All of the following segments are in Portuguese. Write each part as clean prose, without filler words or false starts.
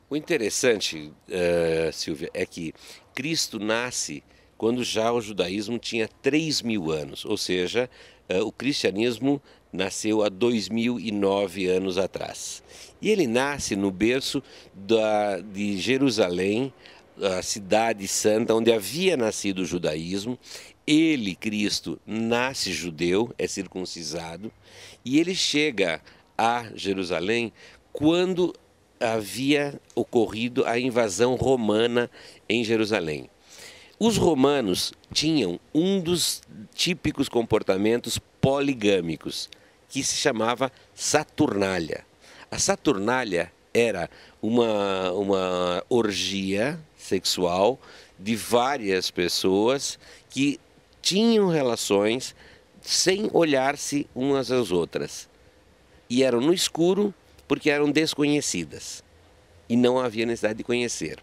O interessante, Silvia, é que Cristo nasce quando já o judaísmo tinha 3.000 anos, ou seja, o cristianismo nasceu há 2009 anos atrás. E ele nasce no berço de Jerusalém, a cidade santa onde havia nascido o judaísmo. Ele, Cristo, nasce judeu, é circuncisado, e ele chega a Jerusalém quando havia ocorrido a invasão romana em Jerusalém. Os romanos tinham um dos típicos comportamentos poligâmicos, que se chamava Saturnália. A Saturnália era uma orgia sexual de várias pessoas que tinham relações sem olhar-se umas às outras. E eram no escuro porque eram desconhecidas e não havia necessidade de conhecer.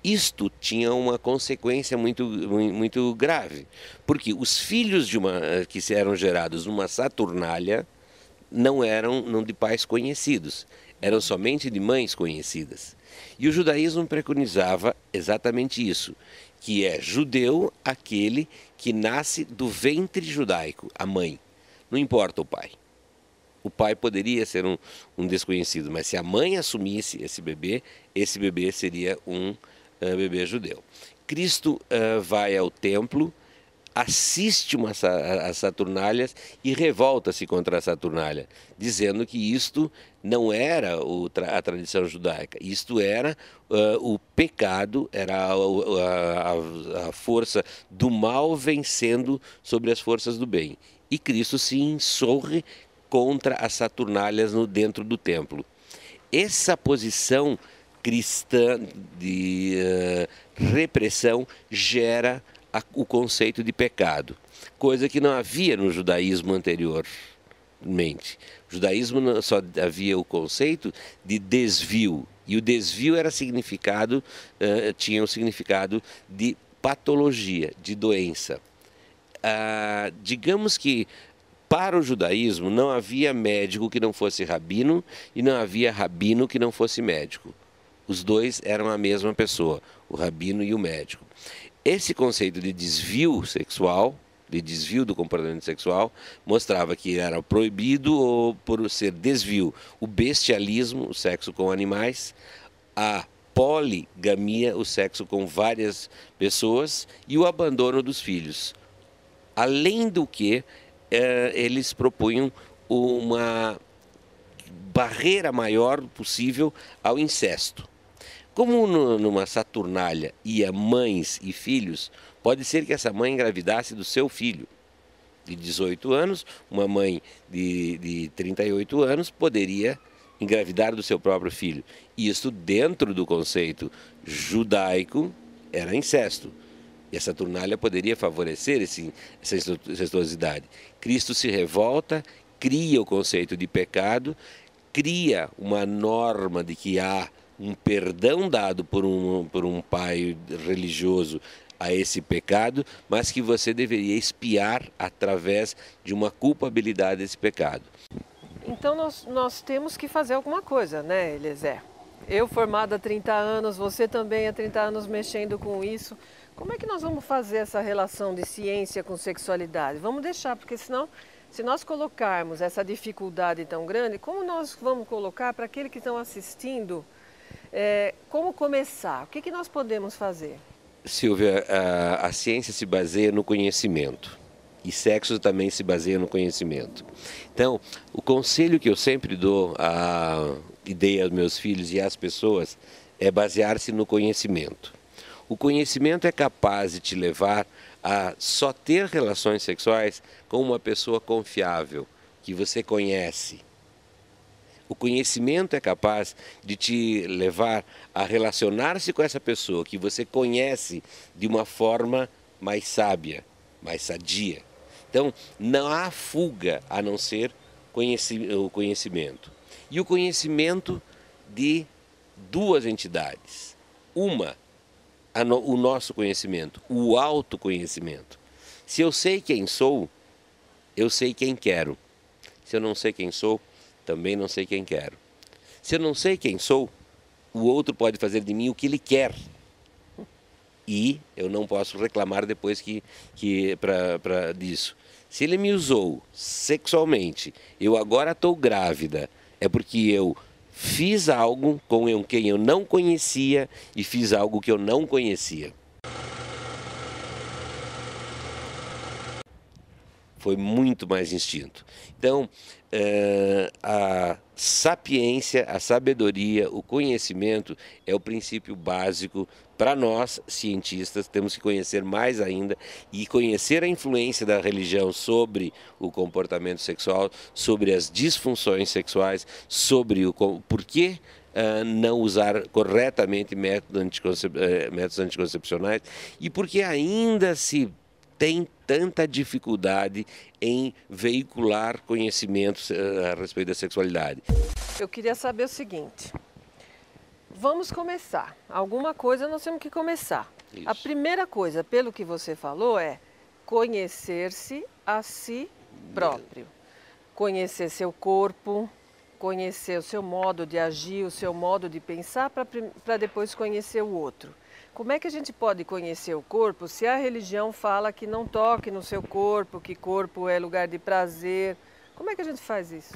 Isto tinha uma consequência muito grave, porque os filhos que eram gerados numa Saturnália não eram de pais conhecidos, eram somente de mães conhecidas. E o judaísmo preconizava exatamente isso, que é judeu aquele que nasce do ventre judaico, a mãe, não importa o pai. O pai poderia ser um desconhecido, mas se a mãe assumisse esse bebê seria um bebê judeu. Cristo vai ao templo, assiste as Saturnálias e revolta-se contra a Saturnália, dizendo que isto não era a tradição judaica, isto era o pecado, era a força do mal vencendo sobre as forças do bem. E Cristo se insurge contra as Saturnálias dentro do templo. Essa posição cristã de repressão gera o conceito de pecado, coisa que não havia no judaísmo anteriormente. No judaísmo só havia o conceito de desvio, e o desvio era tinha o significado de patologia, de doença. Digamos que para o judaísmo não havia médico que não fosse rabino e não havia rabino que não fosse médico. Os dois eram a mesma pessoa, o rabino e o médico. Esse conceito de desvio sexual, de desvio do comportamento sexual, mostrava que era proibido ou por ser desvio o bestialismo, o sexo com animais, a poligamia, o sexo com várias pessoas, e o abandono dos filhos. Além do que, eles propunham uma barreira maior possível ao incesto. Como numa Saturnália ia mães e filhos, pode ser que essa mãe engravidasse do seu filho de 18 anos, uma mãe de 38 anos poderia engravidar do seu próprio filho. E isso dentro do conceito judaico era incesto. E a Saturnália poderia favorecer essa incestuosidade. Cristo se revolta, cria o conceito de pecado, cria uma norma de que há um perdão dado por um pai religioso a esse pecado, mas que você deveria expiar através de uma culpabilidade desse pecado. Então nós temos que fazer alguma coisa, né, Eliezer? Eu formada há 30 anos, você também há 30 anos mexendo com isso. Como é que nós vamos fazer essa relação de ciência com sexualidade? Vamos deixar, porque senão, se nós colocarmos essa dificuldade tão grande, como nós vamos colocar para aqueles que estão assistindo, como começar? O que nós podemos fazer? Silvia, a ciência se baseia no conhecimento. E sexo também se baseia no conhecimento. Então, o conselho que eu sempre dou e dei aos meus filhos e às pessoas é basear-se no conhecimento. O conhecimento é capaz de te levar a só ter relações sexuais com uma pessoa confiável, que você conhece. O conhecimento é capaz de te levar a relacionar-se com essa pessoa que você conhece de uma forma mais sábia, mais sadia. Então, não há fuga a não ser o conhecimento. E o conhecimento de duas entidades. Uma, o nosso conhecimento, o autoconhecimento. Se eu sei quem sou, eu sei quem quero. Se eu não sei quem sou, também não sei quem quero. Se eu não sei quem sou, o outro pode fazer de mim o que ele quer. E eu não posso reclamar depois disso. Se ele me usou sexualmente, eu agora estou grávida, é porque eu fiz algo com quem eu não conhecia e fiz algo que eu não conhecia. Foi muito mais instinto. Então, a sapiência, a sabedoria, o conhecimento é o princípio básico para nós, cientistas. Temos que conhecer mais ainda e conhecer a influência da religião sobre o comportamento sexual, sobre as disfunções sexuais, sobre o porquê não usar corretamente métodos anticoncepcionais e porque ainda se tem tanta dificuldade em veicular conhecimentos a respeito da sexualidade. Eu queria saber o seguinte, vamos começar. Alguma coisa nós temos que começar. Isso. A primeira coisa, pelo que você falou, é conhecer-se a si próprio. Conhecer seu corpo, conhecer o seu modo de agir, o seu modo de pensar, para depois conhecer o outro. Como é que a gente pode conhecer o corpo se a religião fala que não toque no seu corpo, que corpo é lugar de prazer? Como é que a gente faz isso?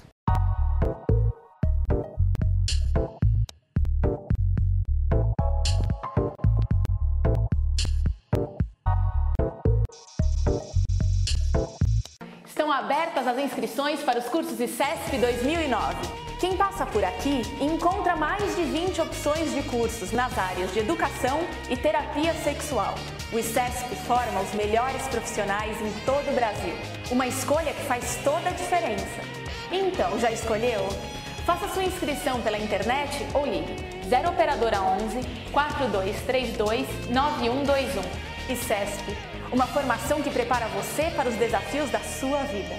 Estão abertas as inscrições para os cursos ICESP 2009. Quem passa por aqui encontra mais de 20 opções de cursos nas áreas de educação e terapia sexual. O ICESP forma os melhores profissionais em todo o Brasil. Uma escolha que faz toda a diferença. Então, já escolheu? Faça sua inscrição pela internet ou ligue 0 Operadora 11 4232 9121. ICESP, uma formação que prepara você para os desafios da sua vida.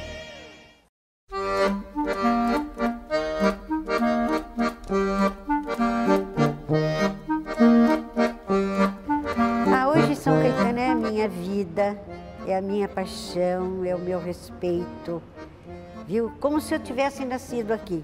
Hoje São Caetano é a minha vida, é a minha paixão, é o meu respeito, viu? Como se eu tivesse nascido aqui.